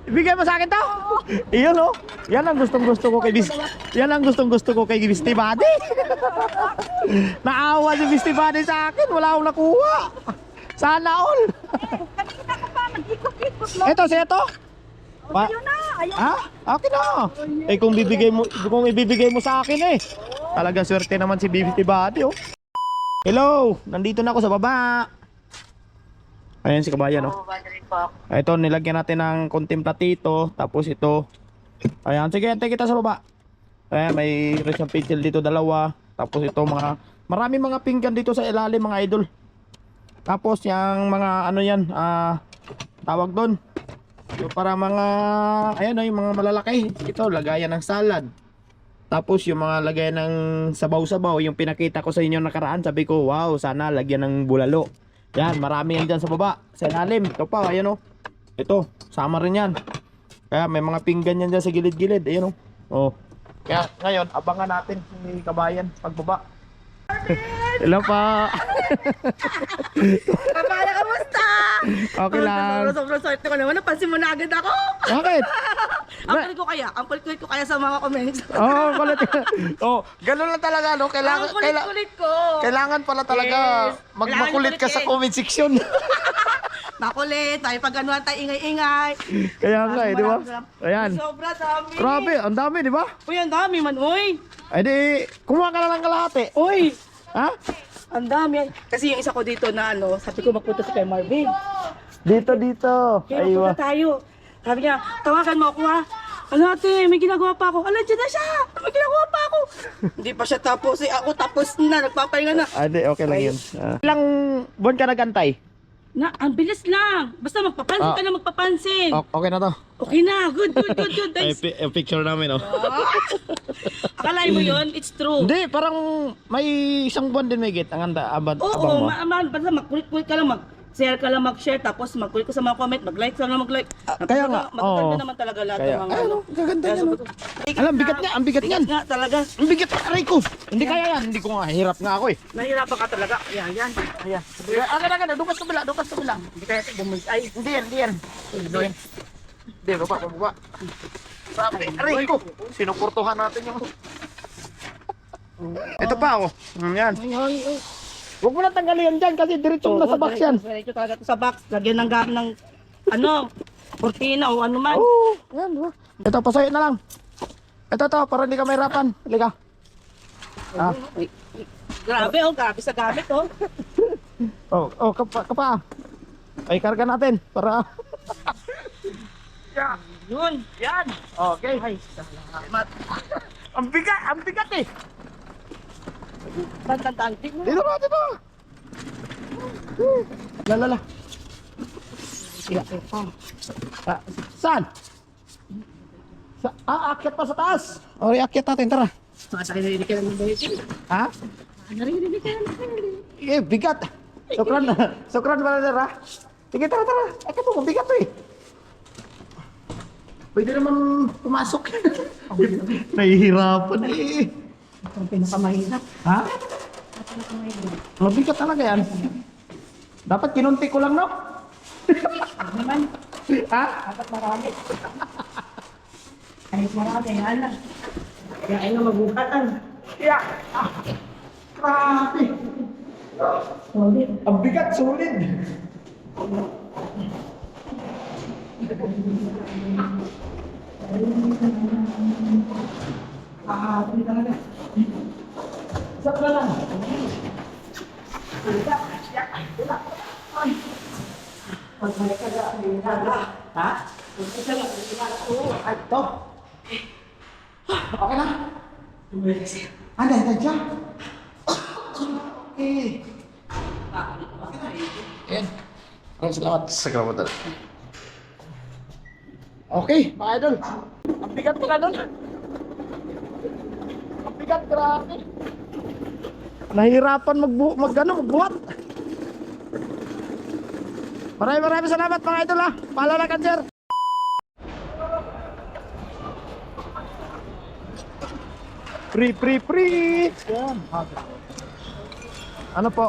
Ibigay mo sa akin to? Iyon oh. Yan ang gustong-gusto ko kay Yan ang gustong-gusto ko kay Beastie Buddy. Naawa si Beastie Buddy sa akin. Wala akong nakuha. Sana all. Kanina ko pa, nag-ikot-ikot mo. Ito, siya to? Ayun na, ayun. Ha? Okay na. Eh kung ibibigay mo sa akin eh. Talaga swerte naman si Beastie Buddy oh. Hello, nandito na ako sa baba. Ayan si kabayan oh. Ito nilagyan natin ng konting platito. Tapos ito. Ayan, sige, antay kita sa baba. Ayan, may resang pitil dito dalawa. Tapos ito maraming mga pinggan dito sa ilalim mga idol. Tapos yung mga ano yan, tawag doon. So, para mga, ayan o, yung mga malalaki. Ito, lagayan ng salad. Tapos yung mga lagayan ng sabaw-sabaw, yung pinakita ko sa inyo nakaraan, sabi ko, wow, sana lagyan ng bulalo. Yan, marami yan dyan sa baba, sa ilalim. Ito pa, ayan o. Ito, sama rin yan. Kaya may mga pinggan yan dyan sa gilid-gilid, ayan o. Oh. Kaya ngayon, abangan natin si kabayan pagbaba. Hello pa. Kapala, kamusta? Okay lang. Sobrang swerte ko naman. Napansin mo na agad ako. Bakit? Ang kulit ko kaya sa mga comments. Oh, kulit. Oh, ganun lang talaga no. Ang kulit ko. Kailangan pala talaga Yes. magmakulit ka sa comment section. Makulit, tayo pag ganuhan tayo ingay-ingay. Kaya nga eh, di ba? Ayan. Sobra dami. Grabe, ang dami, di ba? Uy, ang dami man, uy. Ay di, kumuha ka na lang kalahati. Uy, Ha? ang dami. Kasi yung isa ko dito na ano, sabi ko magpunta sa kay Marvin. Dito. Kaya Aywa. magpunta tayo. Sabi niya, tawagan mo ako ha. Ano ate, may ginagawa pa ako. Ala, dyan na siya. May ginagawa pa ako. Hindi pa siya tapos eh. Ako tapos na, nagpapahinga na. Ay di, okay lang yun. Ilang buwan ka nagantay? Na, ang bilis lang. Basta magpapansin ka na magpapansin. Okay na to. Okay na, good. Ay, Thanks. picture namin oh. Akalain mo yun, it's true. Hindi, parang may isang buwan din may git. Ang abang Oo, mo. basta magkulit-kulit ka lang, mag-share ka lang, mag-share, tapos magkulit ka sa mga comment, mag-like ka lang, mag-like. Kaya nga, Magaganda oo. naman talaga lahat Kaya, ng mga ay, ano. gaganda Kaya yan. sabi Oh. ko, Alam, bigat niyan. nga talaga. Ang bigat na aray ko. Hindi kaya yan. Hindi ko nga. Hirap nga ako eh. Nahirapan ka talaga. Ayan. Ayan. Agad. Dukas kabila. Hindi kaya bumalik. Ay, Hindi yan. Hindi, baba. Sabi, aray ko. Sinuportuhan natin yung... Ito pa oh. Yan. Huwag mo na tanggalin yan dyan kasi diretso mo na sa box yan. Diretso talaga to sa box. Lagyan ng ng ano, kurtina o ano man. Oo. Yan. Oh. Ito, pasoy na lang. Ito, para hindi ka mahirapan. Halika. Grabe sa gamit oh. Kapa. Ay, karga natin para... Yun, yan. Okay. Ay, salamat. Ang bigat eh. Tantang. Dito. Lala. Saan? Akyat pa sa taas. O, akyat natin, tara. Narinig ka naman ba yun? Ha? Narinig ka naman. Eh, bigat. Sukran ba na, sige, tara. Eka po, mabigat to eh. Pwede naman pumasok. Nahihirapan eh. Ito ang pinakamahirap. Ha? Mabigat talaga yan. Dapat kinunti ko lang, no? Ano naman? Ha? Dapat marami. Kahit marami, hala. Kaya ay na magbuhatan. Yeah. Grabe. Solid. Ang bigat, solid. Grabe talaga. Isa pa lang. Pagbalik ka na, Ha? pagbalik ka na, Ay, to. Okay na? bumalik siya. Nandiyan siya. Okay. Ayan. Maraming salamat sa karamatan. Okay, mga idol. Ang bigat pala doon. Ang bigat, grabe. Nahirapan magbuhat. Maraming salamat mga idol ha. Paalala ka, sir. Free. Yan. Ano po?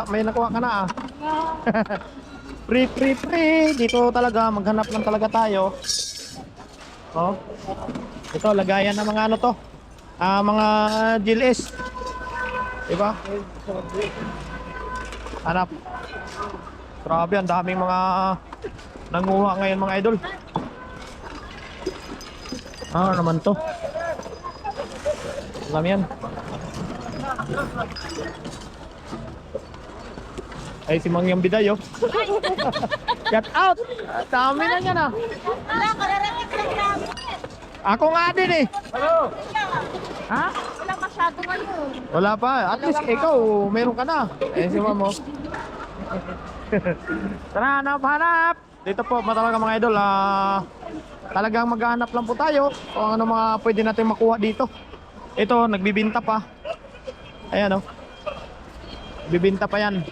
May nakuha ka na ah. Free. Dito talaga, maghanap lang talaga tayo. Oh. Ito, lagayan ng mga ano to. Mga GLS. Diba? Hanap. Grabe, ang daming mga nanguha ngayon mga idol. Ano naman to? Alam yan. Ay, si Mangyang Biday, oh. Get out! Dami na yan, ah. Ako nga din, eh. Hello! Ha? Wala masyado ngayon. Wala pa. At least ikaw, meron ka na. Eh, si Mamo. Tara, hanap! Dito po, talaga mga idol, talagang maghahanap lang po tayo kung ano mga pwede natin makuha dito. Ito, nagbibinta pa. Ayan, oh. Bibinta pa yan.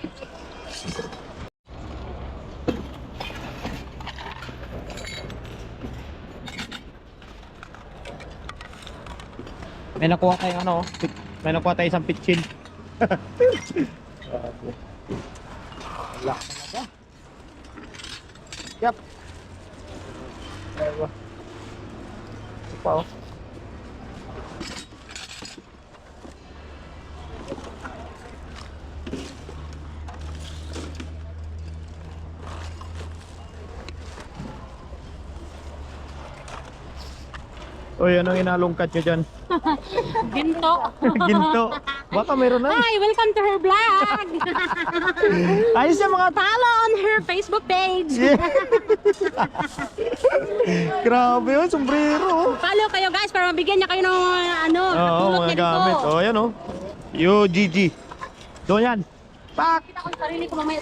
May nakuha tayo ano, may nakuha tayo isang pitchin. Wala talaga. Yap. Ito pa, oh. Uy, anong inalungkat nyo dyan? Ginto. Ginto. Baka meron na. Hi, welcome to her vlog. Ayos yung mga Follow on her Facebook page. Yeah. Grabe yun, sombrero. Follow kayo guys para mabigyan niya kayo ng ano, Oo, pulot mga niya dito. gamit. O, yan o. Yo, GG. Doon yan. Pak! Kita ko yung sarili ko mamaya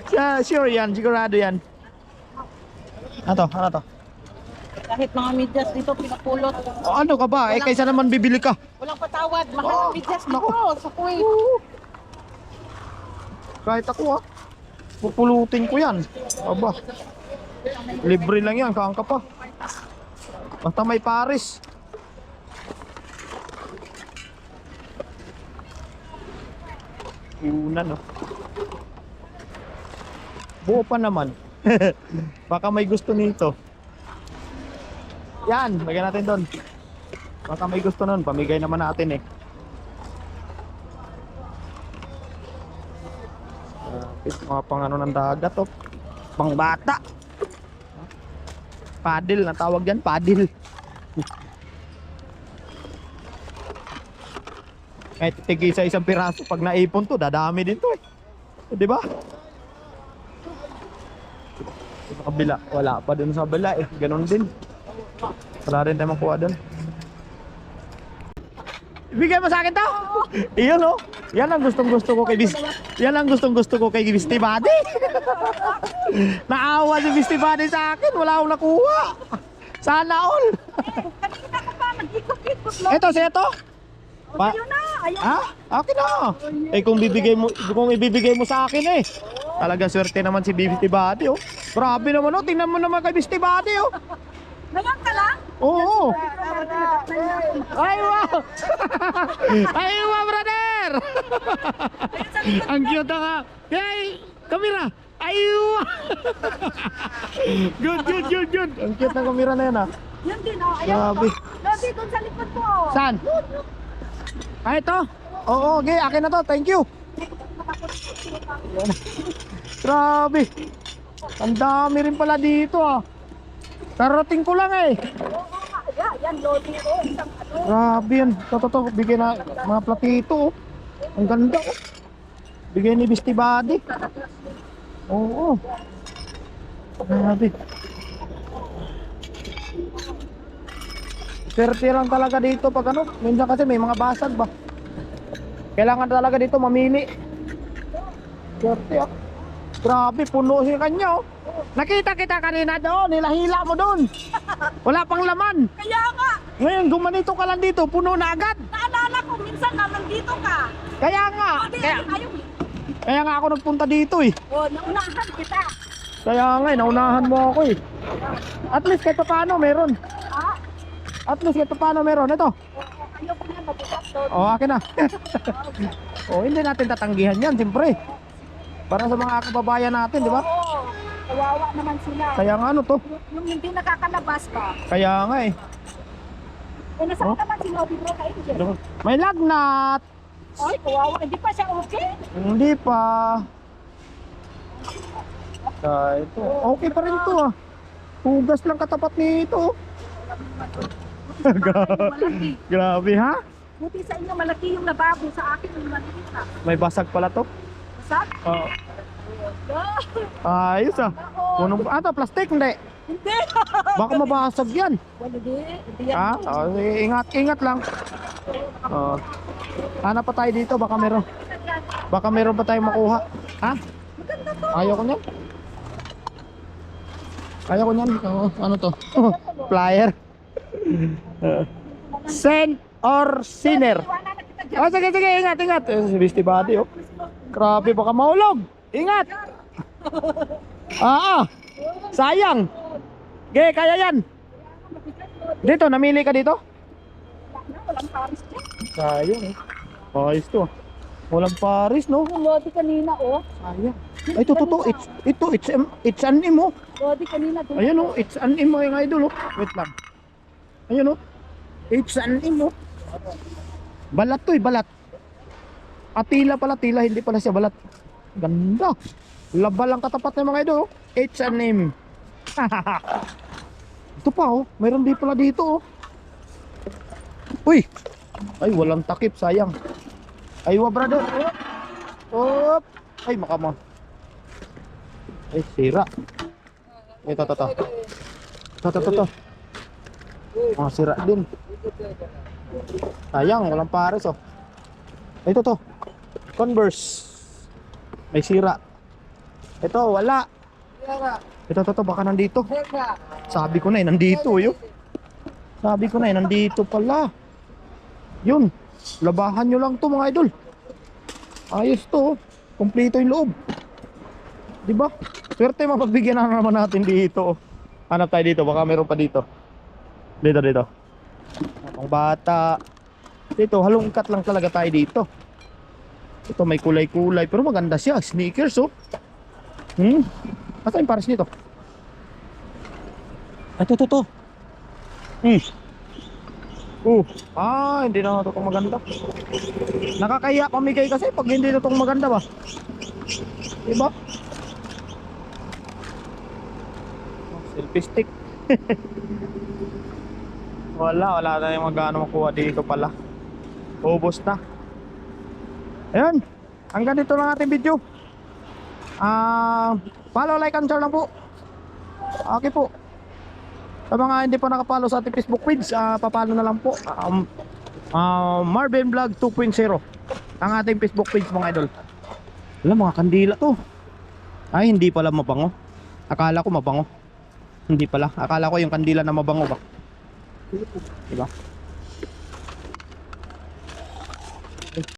sa Sure yan, sigurado yan. Ano to? Ano to? kahit mga medyas dito pinapulot. O, ano ka ba? Eh, kaysa naman bibili ka. Walang patawad. Mahal ang medyas dito sa Kuwait. Kahit ako pupulutin ko yan. Aba. Libre lang yan, kaan ka pa. Basta may Paris. Una no. Buo pa naman. Baka may gusto nito. Yan, lagyan natin doon. Baka may gusto nun, pamigay naman natin eh. Mga pang ano ng dagat oh. Pang bata. Paddle na tawag yan, paddle. Kahit tigi sa isang piraso pag naipon to, dadami din to eh. Di ba? Sa kabila, wala pa dun sa kabila eh. Ganon din. Wala rin tayo makuha dun. Ibigay mo sa akin to. Iyon oh. Yan ang gustong-gusto ko kay Yan ang gustong-gusto ko kay Beastie Buddy. Naawa si Beastie Buddy sa akin, wala akong nakuha. Sana all. Kanina ko pa nag-ikot-ikot lang. Ito si ito. Ayun na, ayun. Ha? Akin na. Eh kung ibibigay mo sa akin eh. Talaga swerte naman si Beastie Buddy oh. Grabe naman oh, tingnan mo naman kay Beastie Buddy oh. Ngayon ka lang? Oo. Ay wow. Ay wow brother. Ang cute ka. Hey, kamera. Ay wow. Good. Ang cute ng kamera na yan ah. Yan din, oh. Ayan. Grabe. Lodi, doon sa likod mo. Oh. Saan? Ah, ito. Oo, okay, akin na to. Thank you. Grabe. Ang dami rin pala dito ah. Karating ko lang eh. Yan, Lodi. Oh, isang ano. Grabe yan. Toto, bigyan na mga platito oh. Ang ganda oh. Bigyan ni Beastie Buddy. Oo. Grabe. Swerte lang talaga dito pag ano. Minsan kasi may mga basag ba. Kailangan talaga dito mamili. Swerte ah. Grabe, puno siya kanya oh. Nakita kita kanina doon, nilahila mo doon. Wala pang laman. Kaya nga, Ngayon, gumanito ka lang dito, puno na agad. naalala ko minsan na nandito ka. Kaya nga, kaya nga ako nagpunta dito eh. Oh, naunahan kita. Kaya nga, naunahan mo ako eh. At least kahit paano meron. Ha? At least kahit paano meron. Ito. Ayaw ko na mabukas doon. O, akin na. O, hindi natin tatanggihan yan, siyempre. Para sa mga kababayan natin, di ba? Oo. Kawawa naman sila. Kaya nga ano to? Yung hindi nakakalabas ba? Kaya nga eh. Eh, nasaan Oh? naman si Lodi Bro kay Angel? May lagnat. Ay, kawawa. Hindi pa siya okay? Hindi pa. Ito. Okay pa rin to ah. Hugas lang katapat nito. Malaki. Grabe ha? Buti sa inyo malaki yung lababo. Sa akin yung maliit na. May basag pala to. Saan? Oo. Ayos ah. Punong ata plastic hindi. Hindi. Baka mabasag yan. Wala di. Ha? Oh, ingat lang. Oh. Hanap pa tayo dito baka meron pa tayong makuha. Ha? Ayaw ko niyan. Ayaw ko niyan. Oh, ano to? Flyer. Saint or sinner. Wala na kita dyan. Oh, sige, ingat. Si Beastie Buddy, oh. Grabe, baka mahulog. Ingat. Sayang. Okay, kaya yan. Dito, namili ka dito? Walang paris dyan. Sayang, eh. Ayos to. Walang Paris, no? Yung Lodi kanina, oh. Sayang. Ay, ito. It's an M, oh. Lodi kanina. Doon. Ayun, oh. It's an M, yung idol, oh. Wait lang. Ayun, oh. It's an M, oh. Balat to, balat. Tila pala, hindi pala siya balat. Ganda. Laba lang katapat ng mga idol, oh. H&M. Ito pa, oh. Mayroon din pala dito, oh. Uy. Ay, walang takip, sayang. Aywa, brother. Op. Ay, makama. Ay, sira. Ito. Ito. Mga sira din. Sayang, walang pares, oh. Ito to. Converse. May sira. Ito, wala. Ito, baka nandito. Sabi ko na nandito, yun. Sabi ko na nandito pala. Yun. Labahan nyo lang to mga idol. Ayos to. Kompleto yung loob. Diba? Swerte mapagbigyan na naman natin dito. Hanap tayo dito. Baka meron pa dito. Dito. Ang bata. Dito, halongkat lang talaga tayo dito. Ito may kulay-kulay. Pero maganda siya. Sneakers, oh. Asa yung pares nito? Ito. Hindi na ito maganda. Nakakaya pamigay kasi pag hindi ito maganda ba? Diba? Selfie stick. Wala na yung magano makuha dito pala. Ubos na. Ayun. Hanggang dito lang ating video. Follow, like, and share lang po. Okay po. Sa mga hindi pa nakapalo sa ating Facebook page, papalo na lang po. Marvin Vlog 2.0 ang ating Facebook page mga idol. Wala, mga kandila to. Ay, hindi pala mabango. Akala ko mabango. Hindi pala. Akala ko yung kandila na mabango ba. Diba?